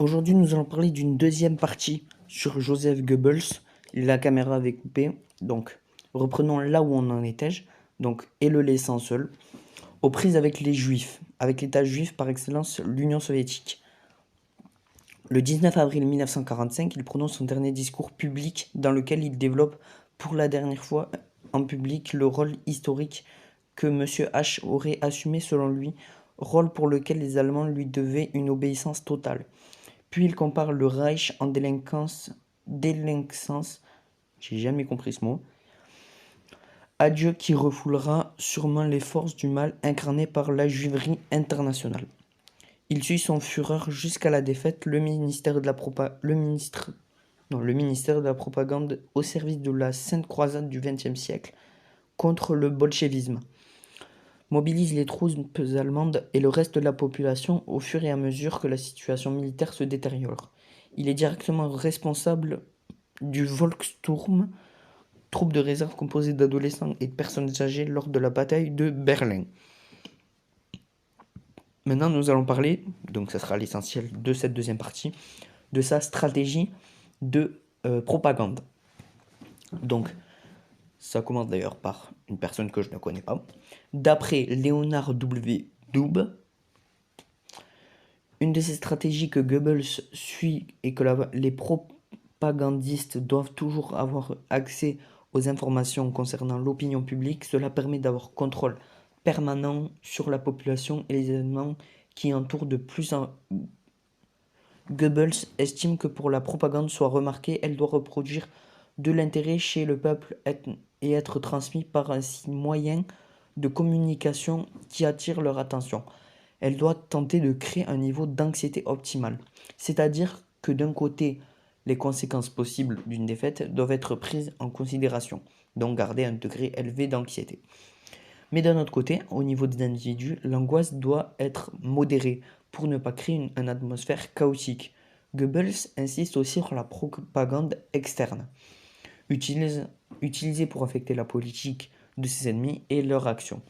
Aujourd'hui, nous allons parler d'une deuxième partie sur Joseph Goebbels. La caméra avait coupé, donc reprenons là où on en était, donc et le laissant seul, aux prises avec les Juifs, avec l'État juif par excellence, l'Union soviétique. Le 19 avril 1945, il prononce son dernier discours public dans lequel il développe pour la dernière fois en public le rôle historique que M. H aurait assumé selon lui, rôle pour lequel les Allemands lui devaient une obéissance totale. Puis il compare le Reich en délinquance, j'ai jamais compris ce mot, à Dieu qui refoulera sûrement les forces du mal incarnées par la juiverie internationale. Il suit son fureur jusqu'à la défaite, le ministère de la propagande au service de la Sainte Croisade du XXe siècle contre le bolchevisme mobilise les troupes allemandes et le reste de la population au fur et à mesure que la situation militaire se détériore. Il est directement responsable du Volkssturm, troupe de réserve composée d'adolescents et de personnes âgées lors de la bataille de Berlin. Maintenant, nous allons parler, donc ça sera l'essentiel de cette deuxième partie, de sa stratégie de propagande. Donc, ça commence d'ailleurs par une personne que je ne connais pas. D'après Leonard W. Dubé, une de ces stratégies que Goebbels suit et que les propagandistes doivent toujours avoir accès aux informations concernant l'opinion publique, cela permet d'avoir contrôle permanent sur la population et les événements qui entourent de plus en... Goebbels estime que pour la propagande soit remarquée, elle doit reproduire de l'intérêt chez le peuple et être transmise par un moyen de communication qui attire leur attention. Elle doit tenter de créer un niveau d'anxiété optimal, c'est-à-dire que d'un côté, les conséquences possibles d'une défaite doivent être prises en considération, donc garder un degré élevé d'anxiété. Mais d'un autre côté, au niveau des individus, l'angoisse doit être modérée pour ne pas créer une atmosphère chaotique. Goebbels insiste aussi sur la propagande externe, utilisée pour affecter la politique de ses ennemis et leurs actions.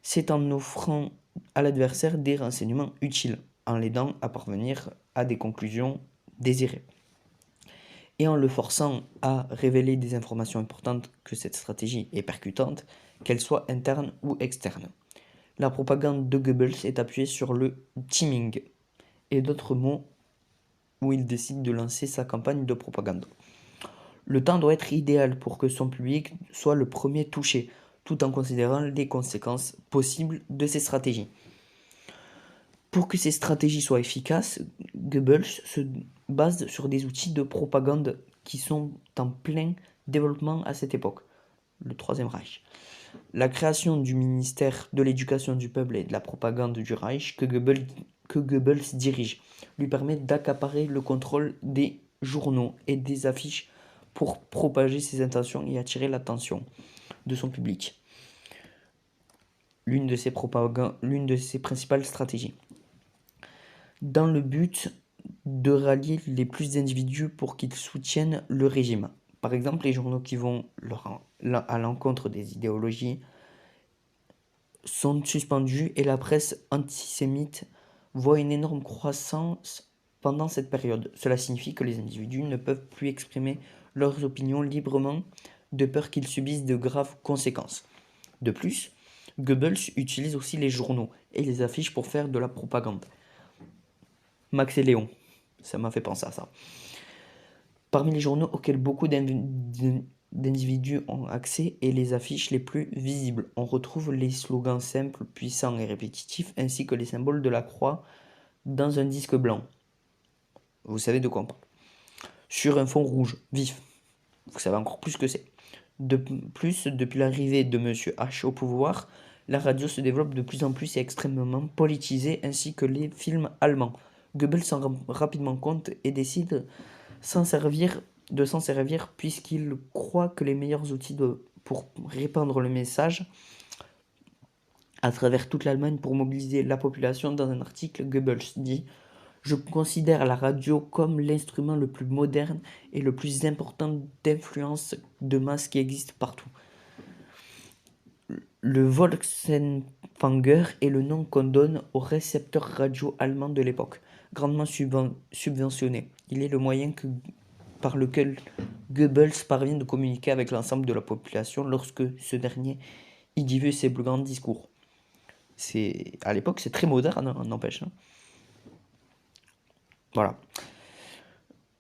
C'est en offrant à l'adversaire des renseignements utiles, en l'aidant à parvenir à des conclusions désirées, et en le forçant à révéler des informations importantes que cette stratégie est percutante, qu'elle soit interne ou externe. La propagande de Goebbels est appuyée sur le timing et d'autres mots où il décide de lancer sa campagne de propagande. Le temps doit être idéal pour que son public soit le premier touché, tout en considérant les conséquences possibles de ces stratégies. Pour que ces stratégies soient efficaces, Goebbels se base sur des outils de propagande qui sont en plein développement à cette époque, le Troisième Reich. La création du ministère de l'Éducation du peuple et de la propagande du Reich que Goebbels dirige lui permet d'accaparer le contrôle des journaux et des affiches pour propager ses intentions et attirer l'attention de son public. L'une de ses principales stratégies. Dans le but de rallier les plus d'individus pour qu'ils soutiennent le régime. Par exemple, les journaux qui vont à l'encontre des idéologies sont suspendus et la presse antisémite voit une énorme croissance pendant cette période. Cela signifie que les individus ne peuvent plus exprimer leurs opinions librement de peur qu'ils subissent de graves conséquences. De plus, Goebbels utilise aussi les journaux et les affiches pour faire de la propagande. Max et Léon, ça m'a fait penser à ça. Parmi les journaux auxquels beaucoup d'individus ont accès et les affiches les plus visibles, on retrouve les slogans simples, puissants et répétitifs, ainsi que les symboles de la croix dans un disque blanc. Vous savez de quoi on parle. Sur un fond rouge, vif. Vous savez encore plus ce que c'est. De plus, depuis l'arrivée de M. H au pouvoir, la radio se développe de plus en plus et est extrêmement politisée, ainsi que les films allemands. Goebbels s'en rend rapidement compte et décide de s'en servir puisqu'il croit que les meilleurs outils pour répandre le message à travers toute l'Allemagne pour mobiliser la population. Dans un article, Goebbels dit « Je considère la radio comme l'instrument le plus moderne et le plus important d'influence de masse qui existe partout. » Le Volksempfänger est le nom qu'on donne au récepteur radio allemand de l'époque. grandement subventionné. Il est le moyen par lequel Goebbels parvient de communiquer avec l'ensemble de la population lorsque ce dernier y diffuse ses plus grands discours. À l'époque, c'est très moderne, n'empêche. Voilà.